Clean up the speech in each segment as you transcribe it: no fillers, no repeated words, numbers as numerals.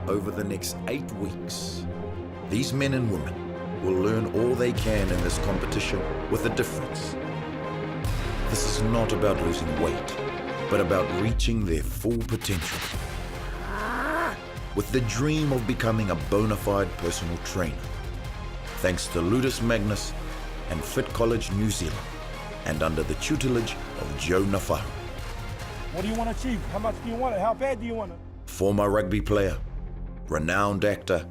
over the next 8 weeks. These men and women will learn all they can in this competition with a difference. This is not about losing weight, but about reaching their full potential. With the dream of becoming a bona fide personal trainer, thanks to Ludus Magnus and Fit College New Zealand, and under the tutelage of Joe Nafaru. What do you want to achieve? How much do you want it? How bad do you want it? Former rugby player, renowned actor,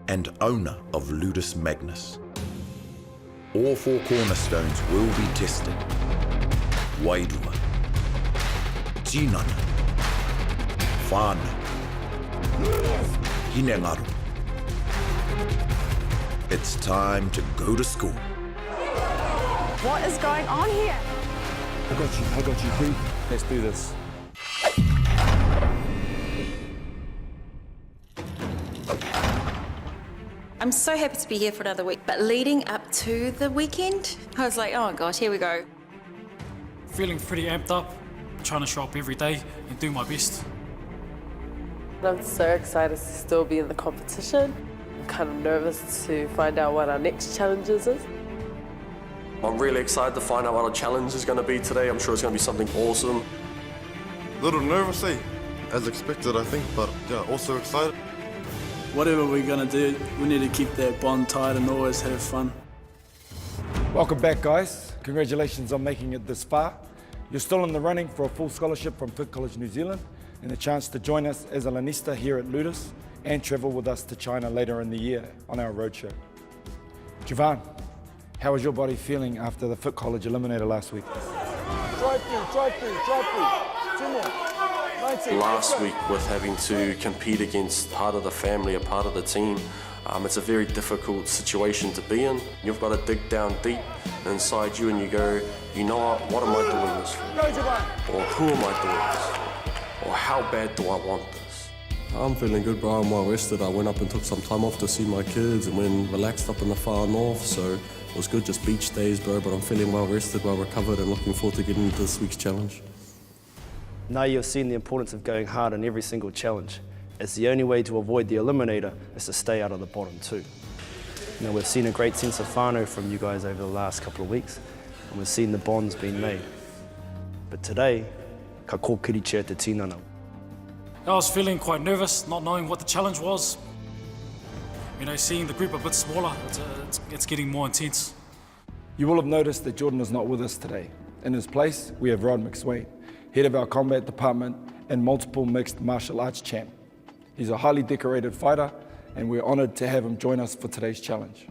and owner of Ludus Magnus. All 4 cornerstones will be tested. Wairua, Tinana, Whānau, Hinengaru. It's time to go to school. What is going on here? I got you, breathe. Let's do this. I'm so happy to be here for another week, but leading up to the weekend, I was like, oh my gosh, here we go. Feeling pretty amped up, trying to show up every day and do my best. I'm so excited to still be in the competition. I'm kind of nervous to find out what our next challenges is. I'm really excited to find out what our challenge is going to be today. I'm sure it's going to be something awesome. A little nervous, as expected, I think, but yeah, also excited. Whatever we're going to do, we need to keep that bond tight and always have fun. Welcome back, guys. Congratulations on making it this far. You're still in the running for a full scholarship from Fit College New Zealand and a chance to join us as a lanista here at Ludus and travel with us to China later in the year on our roadshow. Javan, how was your body feeling after the Fit College eliminator last week? Drive through. 2 more. 19. Last week, with having to compete against part of the family, a part of the team, it's a very difficult situation to be in. You've got to dig down deep inside you and you go, you know what am I doing this for? Or who am I doing this for? Or how bad do I want this? I'm feeling good, bro. I'm well rested. I went up and took some time off to see my kids and went relaxed up in the far north, so it was good, just beach days, bro, but I'm feeling well rested, well recovered and looking forward to getting into this week's challenge. Now you've seen the importance of going hard on every single challenge, as the only way to avoid the eliminator is to stay out of the bottom 2. Now we've seen a great sense of whānau from you guys over the last couple of weeks, and we've seen the bonds being made. But today, ka kōkiritia te tinana. I was feeling quite nervous, not knowing what the challenge was. You know, seeing the group a bit smaller, it's getting more intense. You will have noticed that Jordan is not with us today. In his place, we have Rod McSwain, head of our combat department and multiple mixed martial arts champ. He's a highly decorated fighter, and we're honored to have him join us for today's challenge.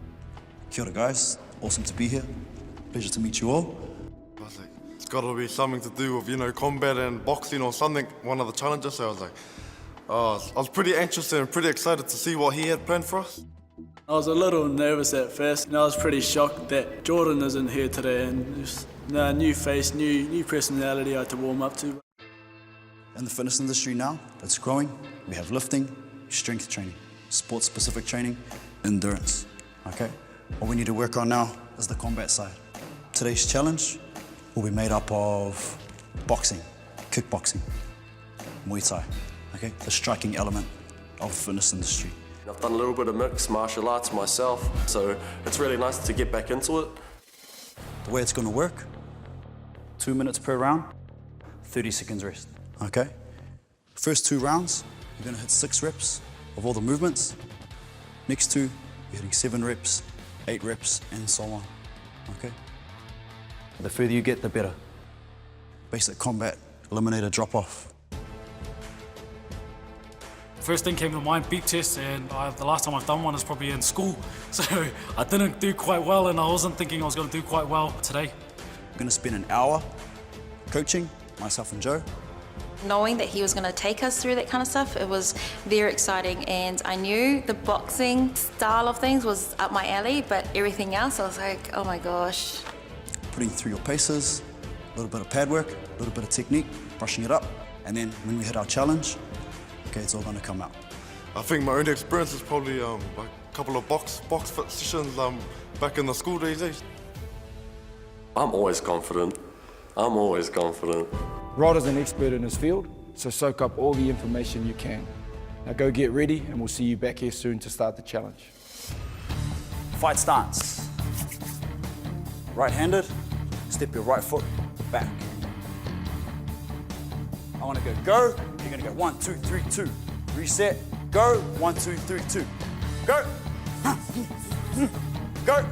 Kia ora, guys. Awesome to be here. Pleasure to meet you all. I was like, it's got to be something to do with, combat and boxing or something, one of the challenges. So I was like, I was pretty anxious and pretty excited to see what he had planned for us. I was a little nervous at first, and I was pretty shocked that Jordan isn't here today, and just new face, new personality I had to warm up to. In the fitness industry now, it's growing. We have lifting, strength training, sports-specific training, endurance, okay? What we need to work on now is the combat side. Today's challenge will be made up of boxing, kickboxing, Muay Thai, okay? The striking element of the fitness industry. I've done a little bit of mixed martial arts myself, so it's really nice to get back into it. The way it's going to work, 2 minutes per round, 30 seconds rest, okay? First 2 rounds, you're going to hit 6 reps of all the movements. Next 2, you're hitting 7 reps, 8 reps, and so on, okay? The further you get, the better. Basic combat, eliminator, drop off. First thing came to mind, beep test, and the last time I've done one is probably in school. So I didn't do quite well, and I wasn't thinking I was going to do quite well today. We're going to spend an hour coaching, myself and Joe. Knowing that he was going to take us through that kind of stuff, it was very exciting, and I knew the boxing style of things was up my alley, but everything else, I was like, oh my gosh. Putting through your paces, a little bit of pad work, a little bit of technique, brushing it up, and then when we hit our challenge, okay, it's all going to come out. I think my own experience is probably a couple of box fit sessions back in the school days. I'm always confident. I'm always confident. Rod is an expert in his field, so soak up all the information you can. Now go get ready and we'll see you back here soon to start the challenge. Fight stance. Right-handed, step your right foot back. I want to go, you're going to go 1, 2, 3, 2. Reset, go, 1, 2, 3, 2. Go! Go!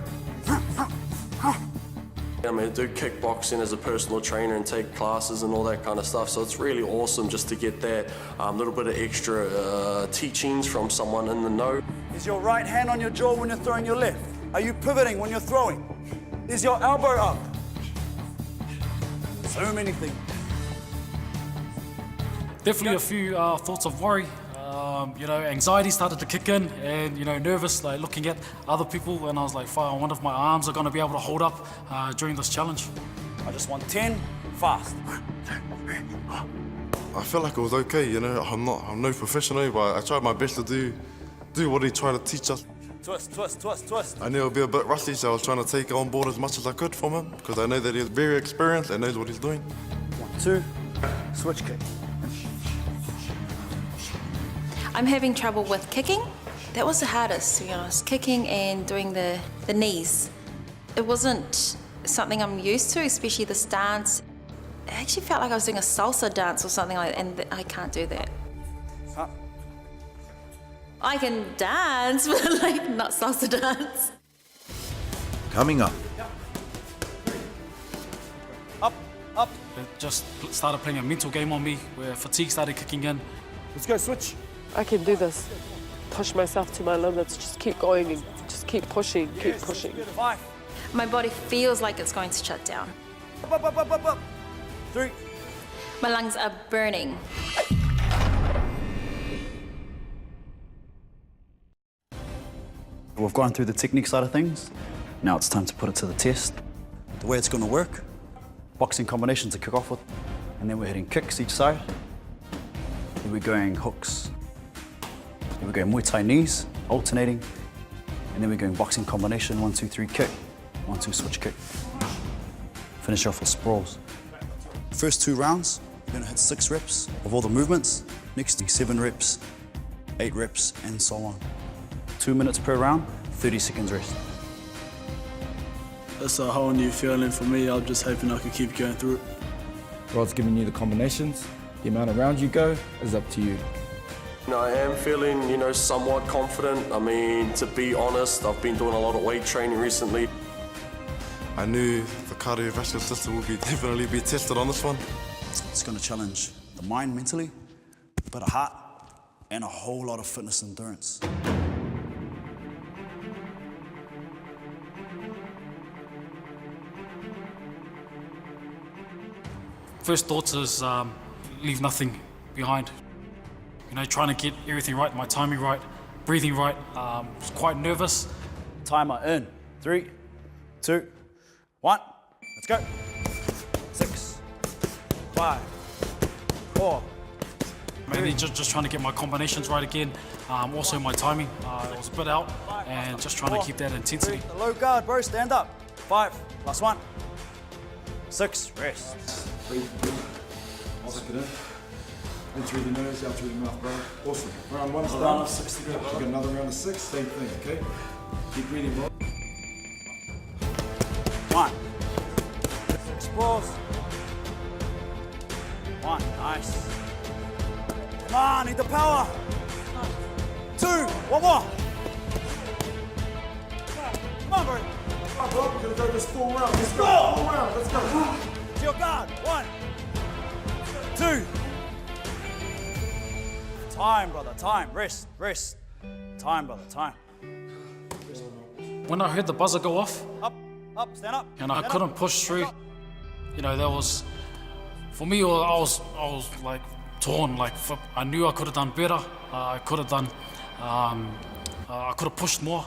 I mean, I do kickboxing as a personal trainer and take classes and all that kind of stuff, so it's really awesome just to get that little bit of extra teachings from someone in the know. Is your right hand on your jaw when you're throwing your left? Are you pivoting when you're throwing? Is your elbow up? So many things. Definitely a few thoughts of worry. Anxiety started to kick in, and nervous, like looking at other people, and I was like, I wonder if my arms are going to be able to hold up during this challenge. I just want 10 fast. I felt like it was okay, I'm no professional, but I tried my best to do what he tried to teach us. Twist, twist, twist, twist. I knew it would be a bit rusty, so I was trying to take it on board as much as I could from him, because I know that he's very experienced and knows what he's doing. 1, 2, switch kick. I'm having trouble with kicking. That was the hardest, to be honest, kicking and doing the knees. It wasn't something I'm used to, especially the stance. It actually felt like I was doing a salsa dance or something like that, and I can't do that. Up. I can dance, but like not salsa dance. Coming up, Up, up. It just started playing a mental game on me where fatigue started kicking in. Let's go, switch. I can do this. Push myself to my limits. Just keep going and just keep pushing, keep pushing. 5. My body feels like it's going to shut down. Up. 3. My lungs are burning. We've gone through the technique side of things. Now it's time to put it to the test. The way it's going to work, boxing combinations to kick off with, and then we're hitting kicks each side. Then we're going hooks. Then we're going Muay Thai knees, alternating. And then we're going boxing combination, 1, 2, 3, kick. 1, 2, switch kick. Finish off with sprawls. First 2 rounds, you're going to hit 6 reps of all the movements. Next, 7 reps, 8 reps, and so on. 2 minutes per round, 30 seconds rest. It's a whole new feeling for me. I'm just hoping I can keep going through it. Rod's giving you the combinations. The amount of rounds you go is up to you. I am feeling, somewhat confident. I mean, to be honest, I've been doing a lot of weight training recently. I knew the cardiovascular system would definitely be tested on this one. It's going to challenge the mind mentally, a bit of heart, and a whole lot of fitness endurance. First thoughts is leave nothing behind. Trying to get everything right, my timing right, breathing right. I was quite nervous. Timer in. 3, 2, 1. Let's go. 6, 5, 4. Mainly just trying to get my combinations right again. Also my timing was a bit out, and just trying to keep that intensity. 3, low guard, bro. Stand up. 5, last 1. 6, rest. In through the nose, out through the mouth, bro. Awesome. Round 1's done. Round of 6 to go. We've got another round of 6, same thing, okay? Keep breathing, bro. 1. 6 balls. 1, nice. Come on, need the power. 2, 1 more. Come on, bro. Come on, bro. We're gonna go this full round. Let's go. Full round. Let's go. To your guard. 1, 2. Time, brother, time. Rest, rest. Time, brother, time. When I heard the buzzer go off, Up, stand up. and I couldn't push through, that was, for me, I was like torn. Like I knew I could have done better. I could have done, I could have pushed more.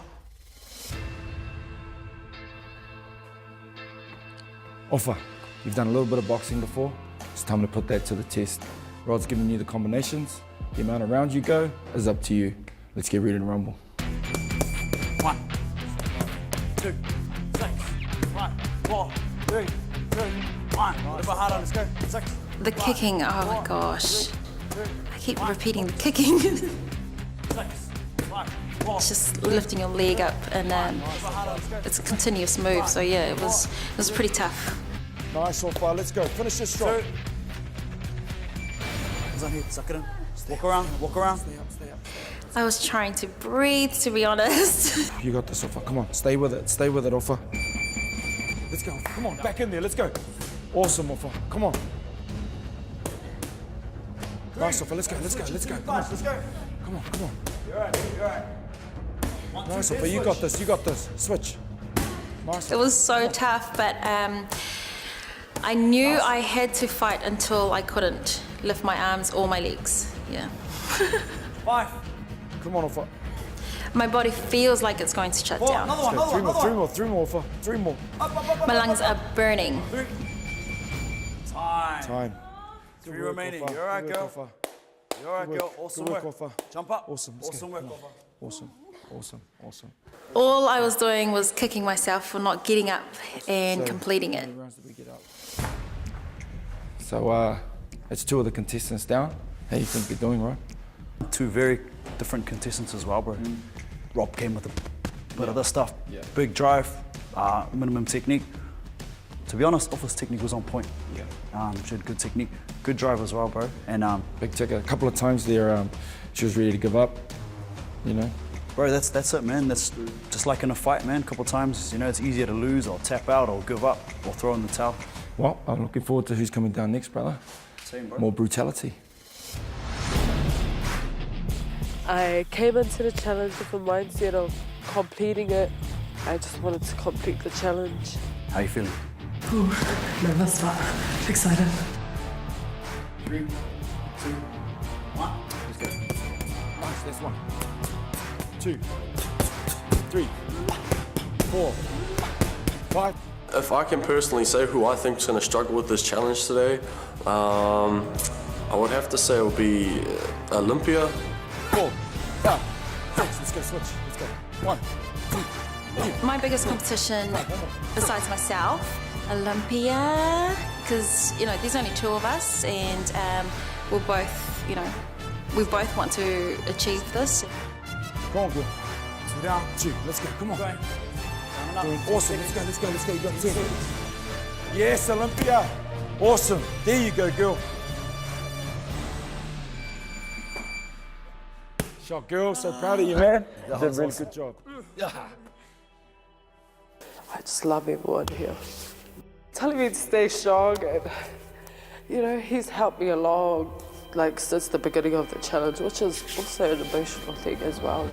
Offa, you've done a little bit of boxing before. It's time to put that to the test. Rod's giving you the combinations. The amount of rounds you go is up to you. Let's get ready to rumble. 1, 2, 6, 5, 4, 3, 2, 1. A little bit harder, let's go. 6. The kicking, oh my gosh. I keep repeating the kicking. It's just lifting your leg up, and it's a continuous move. So yeah, it was pretty tough. Nice, so far. Let's go. Finish this strong. Hands on here, suck it in. Walk around, walk around. I was trying to breathe, to be honest. You got this, Ofa. Come on, stay with it, Ofa. Let's go. Come on, back in there. Let's go. Awesome, Ofa. Come on. Nice, Ofa. Let's go. Come on, let's go. Come on. You're right. Nice, Ofa. You got this. Switch. Nice. It was so tough, but I knew I had to fight until I couldn't lift my arms or my legs. Yeah. 5. Come on, Ofa. My body feels like it's going to shut down. Three more, Ofa. 3 more. My lungs are burning. Time. 3 remaining. You're all right, girl. You're all right, girl. Awesome work. Jump up. Awesome. Awesome work, Awesome. All I was doing was kicking myself for not getting up and completing it. So, it's 2 of the contestants down. How do you think they're doing, right? 2 very different contestants as well, bro. Rob came with a bit of this stuff. Big drive, minimum technique. To be honest, Offa's technique was on point. She had good technique, good drive as well, bro. And Big ticker. A couple of times there, she was ready to give up. You know. Bro, that's it, man. That's just like in a fight, man. A couple of times, you know, it's easier to lose or tap out or give up or throw in the towel. Well, I'm looking forward to who's coming down next, brother. Same, bro. More brutality. I came into the challenge with a mindset of completing it. I just wanted to complete the challenge. How you feeling? Ooh, nervous, but excited. 3, 2, 1. Let's go. Nice, that's 1. 2, 3, 4, 5. If I can personally say who I think is going to struggle with this challenge today, I would have to say it would be Olympia. 4, 5, 6. Let's go, switch. Let's go. 1, 2. My biggest competition, besides myself, Olympia, because there's only 2 of us, and we both want to achieve this. Come on, girl. 2 down. 2. Let's go. Come on. Going. Awesome. Let's go. You got 10. Yes, Olympia. Awesome. There you go, girl. Shot, girl. So proud of you, man. You did a really good job. I just love everyone here. Telling me to stay strong, and he's helped me along since the beginning of the challenge, which is also an emotional thing as well.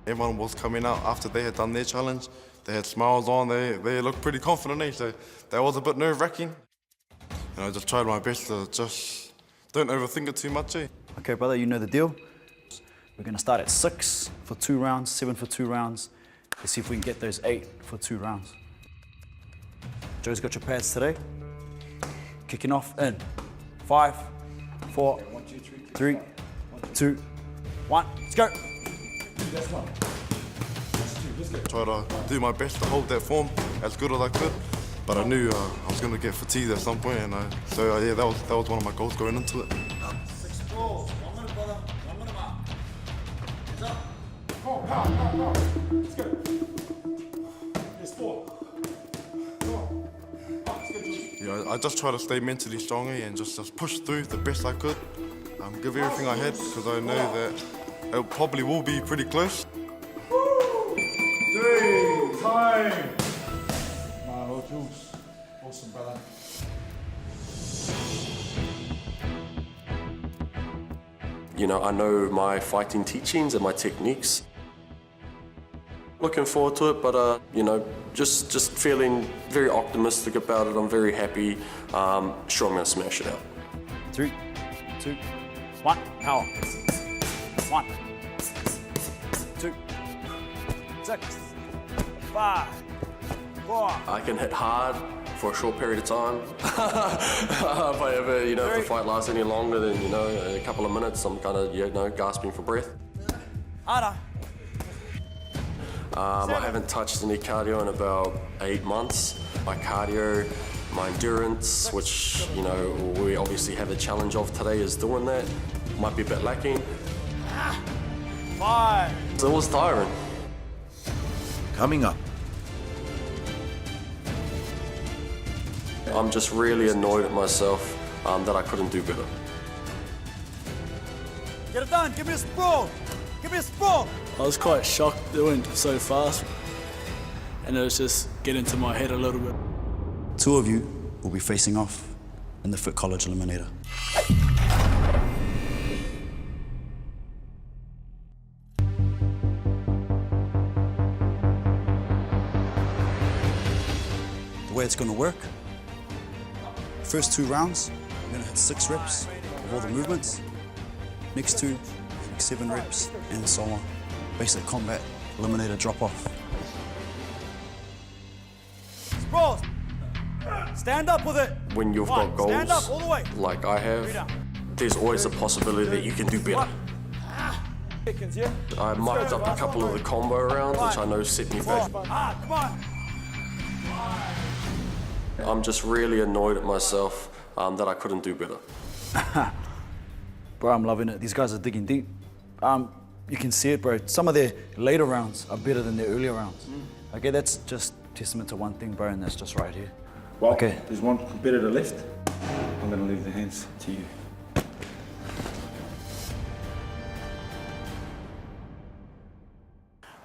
Everyone was coming out after they had done their challenge. They had smiles on, they looked pretty confident, so that was a bit nerve-wracking. I just tried my best to just don't overthink it too much. Okay, brother, you know the deal. We're gonna start at 6 for 2 rounds, 7 for 2 rounds. Let's see if we can get those 8 for 2 rounds. Joe's got your pads today. Kicking off in 5, 4, 3, 2, 1. Let's go. That's 1. That's 2. Let's go. Tried to do my best to hold that form as good as I could, but I knew I was going to get fatigued at some point, and yeah, that was one of my goals going into it. 6 balls. 1 minute, brother. 1 minute mark. Hands up. Come on. Let's go. There's 4. Come on. Let's go, Yeah, I just try to stay mentally strong and just push through the best I could. Give everything I had, because I know that it probably will be pretty close. 3. Time. Wow, Jules. Awesome, brother. I know my fighting teachings and my techniques. Looking forward to it, but just feeling very optimistic about it. I'm very happy. Sure, I'm going to smash it out. 3, 2, 1. Power. 1, 2, 6, 5, 4. I can hit hard for a short period of time. If I ever, if the fight lasts any longer than, a couple of minutes, I'm kind of, gasping for breath. Harder. I haven't touched any cardio in about 8 months. My cardio, my endurance, which, you know, we obviously have a challenge of today, is doing that. Might be a bit lacking. 5. So it was tiring. Coming up, I'm just really annoyed at myself that I couldn't do better. Get it done. Give me a sprawl. Give me a sprawl. I was quite shocked it went so fast, and it was just getting to my head a little bit. 2 of you will be facing off in the Fit College Eliminator. The way it's going to work, first 2 rounds, you're going to hit 6 reps of all the movements. Next 2, 7 reps, and so on. Basic combat, eliminator drop-off. Sprawls. Stand up with it. When you've got goals, Stand up all the way. like I have, there's always a possibility that you can do better. I mucked up a couple of the combo rounds, which I know set me back. Come on. I'm just really annoyed at myself that I couldn't do better. Bro, I'm loving it. These guys are digging deep. You can see it, bro. Some of their later rounds are better than their earlier rounds. Okay, that's just testament to one thing, bro, and that's just right here. Well, okay. There's one competitor left. I'm going to leave the hands to you.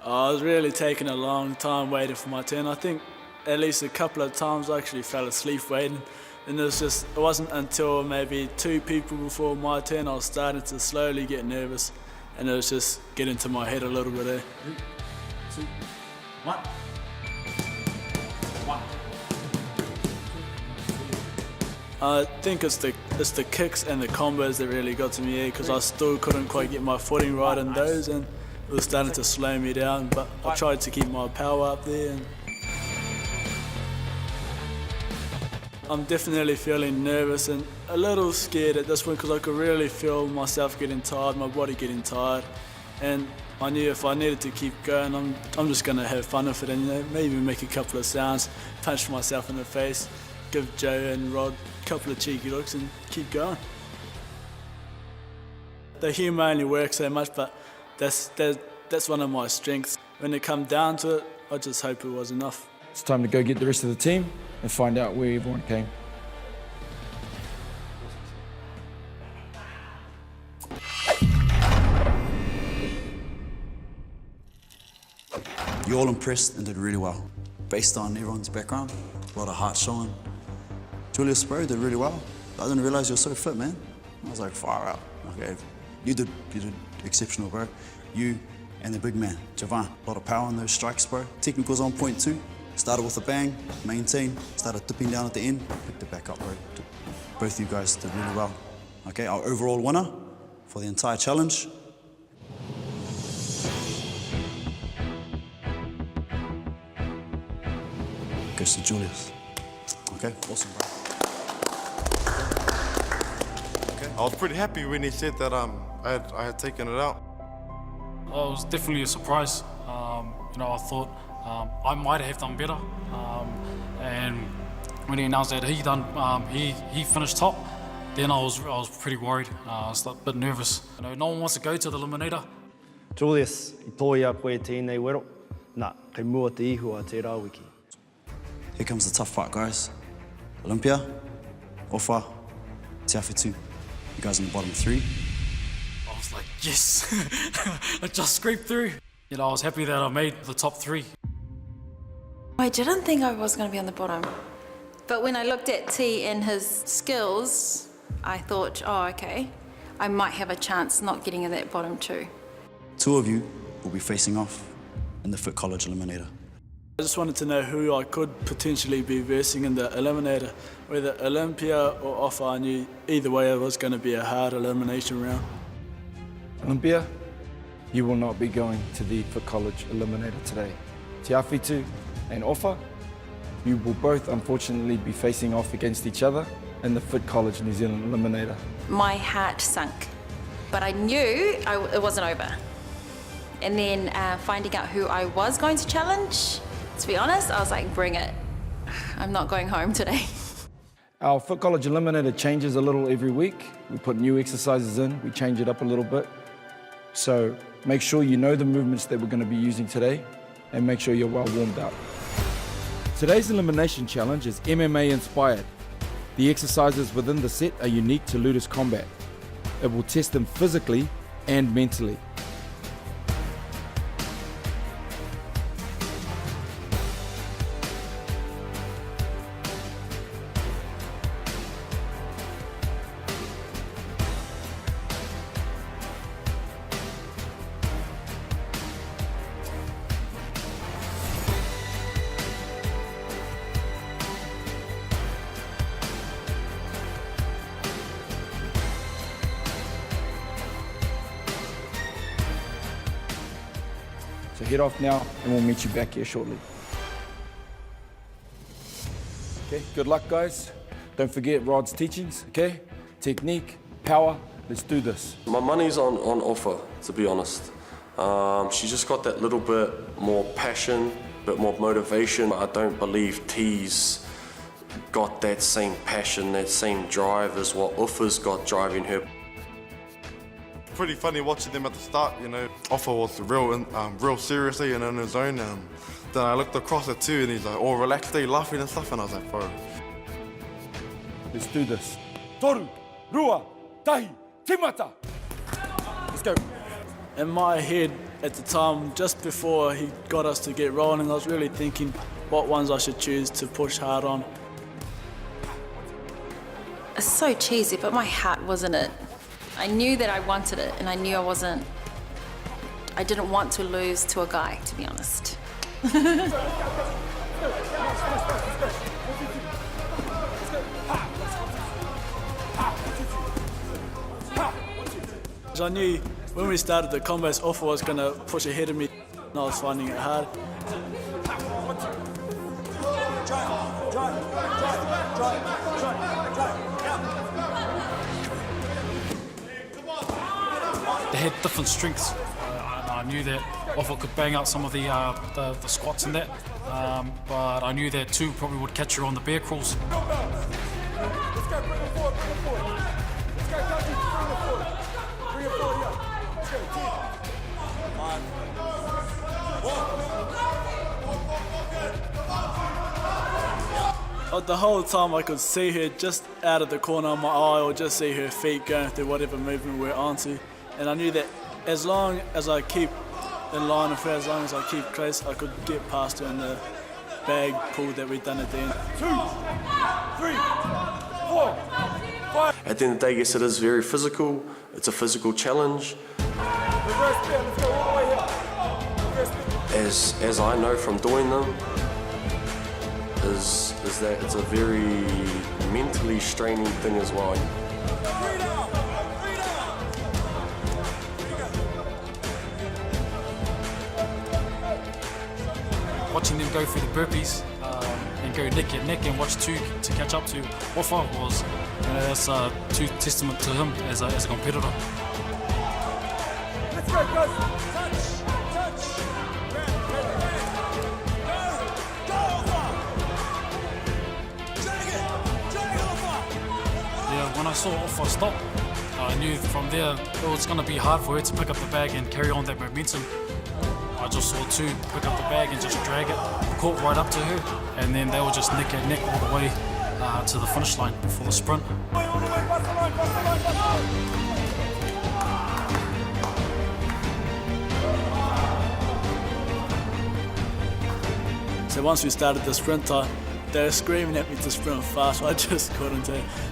I was really taking a long time waiting for my turn. I think at least a couple of times I actually fell asleep waiting. And it wasn't until maybe 2 people before my turn I was starting to slowly get nervous. And it was just getting to my head a little bit there. 3, 2, 1. I think it's the kicks and the combos that really got to me here, because I still couldn't quite get my footing right in those, and it was starting to slow me down, but I tried to keep my power up there. And I'm definitely feeling nervous and a little scared at this point, because I could really feel myself getting tired, my body getting tired, and I knew if I needed to keep going, I'm just going to have fun with it, and maybe make a couple of sounds, punch myself in the face, give Joe and Rod a couple of cheeky looks and keep going. The humour only works so much, but that's one of my strengths. When it come down to it, I just hope it was enough. It's time to go get the rest of the team and find out where everyone came. You're all impressed and did really well. Based on everyone's background, a lot of heart showing. Julius, bro, did really well. I didn't realize you're so fit, man. I was like, far out. Okay, you did exceptional, bro. You and the big man, Javan. A lot of power in those strikes, bro. Technicals on point too. Started with a bang, maintained, started dipping down at the end, picked it back up, bro. Both you guys did really well. Okay, our overall winner for the entire challenge goes to Julius. Okay, awesome, bro. Okay. I was pretty happy when he said that I had taken it out. Well, it was definitely a surprise. I thought I might have done better. And when he announced that he finished top, then I was pretty worried. I was a bit nervous. No one wants to go to the eliminator. Julius, I toia koe tēnei wero. Nā, kei mua te ihu a te rāwiki. Here comes the tough part, guys. Olympia, Ofa, Te Awhitu. You guys in the bottom 3. I was like, yes, I just scraped through. I was happy that I made the top 3. I didn't think I was going to be on the bottom. But when I looked at T and his skills, I thought, oh, okay, I might have a chance not getting in that bottom 2. 2 of you will be facing off in the Fit College Eliminator. I just wanted to know who I could potentially be versing in the eliminator. Whether Olympia or Ofa, I knew either way it was going to be a hard elimination round. Olympia, you will not be going to the Fit College Eliminator today. Te Awhitu and Ofa, you will both unfortunately be facing off against each other in the Fit College New Zealand Eliminator. My heart sunk, but I knew it wasn't over. And then finding out who I was going to challenge, to be honest, I was like, bring it. I'm not going home today. Our Foot College Eliminator changes a little every week. We put new exercises in, we change it up a little bit. So make sure you know the movements that we're going to be using today and make sure you're well warmed up. Today's elimination challenge is MMA inspired. The exercises within the set are unique to Ludus Combat. It will test them physically and mentally. So head off now and we'll meet you back here shortly. Okay, good luck guys. Don't forget Rod's teachings, okay? Technique, power, let's do this. My money's on offer, to be honest. She just got that little bit more passion, bit more motivation. I don't believe T's got that same passion, that same drive as what Ufa's got driving her. Pretty funny watching them at the start, you know. Offa was real seriously and in his zone. Then I looked across at two and he's like all relaxed, laughing and stuff, and I was like, bro. Let's do this. Toru, Rua, Tahi, Timata. Let's go. In my head at the time, just before he got us to get rolling, I was really thinking what ones I should choose to push hard on. It's so cheesy, but my heart was in it. I knew that I wanted it, and I knew I didn't want to lose to a guy, to be honest. I knew when we started the combats, Offa was going to push ahead of me, and I was finding it hard. They had different strengths. I knew that Offa could bang out some of the squats and that, but I knew that two probably would catch her on the bear crawls. Let's go, bring it forward, bring it forward. Let's go, Tahi, bring it forward. Bring it forward, yeah. Let's go, 10. The whole time I could see her just out of the corner of my eye, or just see her feet going through whatever movement we're onto. And I knew that as long as I keep in line with her, as long as I keep close, I could get past her in the bag pull that we'd done at the end. 2, 3, 4, 5. At the end of the day, yes, it is very physical. It's a physical challenge. Reverse spin, let's go all the way here. Reverse spin. As I know from doing them, is that it's a very mentally straining thing as well. Watching them go through the burpees and go neck and neck and watch two to catch up to Offa was, that's true testament to him as a competitor. Let's go, guys. Touch. Yeah, when I saw Offa stop, I knew from there it was going to be hard for her to pick up the bag and carry on that momentum. I just saw two pick up the bag and just drag it, caught right up to her, and then they were just neck and neck all the way to the finish line for the sprint. So once we started the sprint, they were screaming at me to sprint fast. I just couldn't.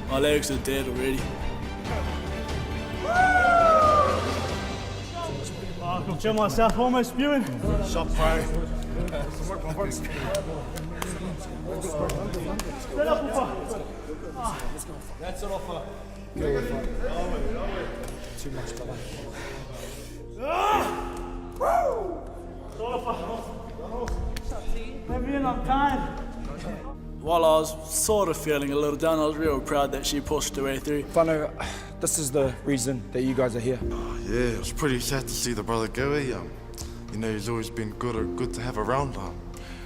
My legs were dead already. I can feel myself almost spewing. Shot pro. Stand up, Offa. That's it, Offa. Too much color. Let me in, I'm tired. While I was sort of feeling a little down, I was real proud that she pushed her way through. Whānau, this is the reason that you guys are here. Yeah, it was pretty sad to see the brother go. You know, he's always been good to have around.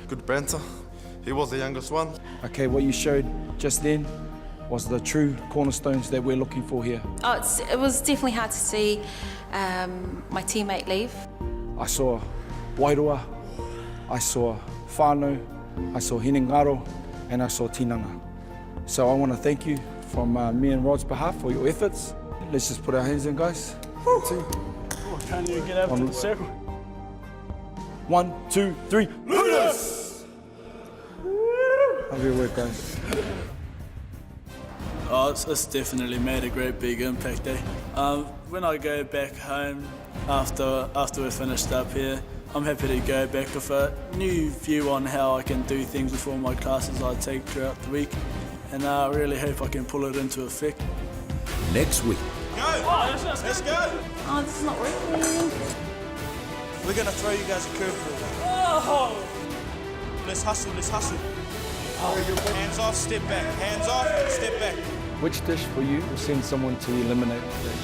Good banter. He was the youngest one. Okay, what you showed just then was the true cornerstones that we're looking for here. Oh, it was definitely hard to see my teammate leave. I saw Wairoa, I saw whānau, I saw Hinengaro, and I saw Tinana. So I want to thank you from me and Rod's behalf for your efforts. Let's just put our hands in, guys. Oh, can't even get out to the circle. 1, 2, 3, Ludus! Have your work, guys. Oh, it's definitely made a great big impact, eh? When I go back home after we finished up here, I'm happy to go back with a new view on how I can do things with all my classes I take throughout the week, and I really hope I can pull it into effect. Next week. Go! Oh, let's go! Oh, this is not working. We're gonna throw you guys a curveball. Oh! Let's hustle, let's hustle. Hands off, step back. Hands off, step back. Which dish for you will send someone to eliminate today?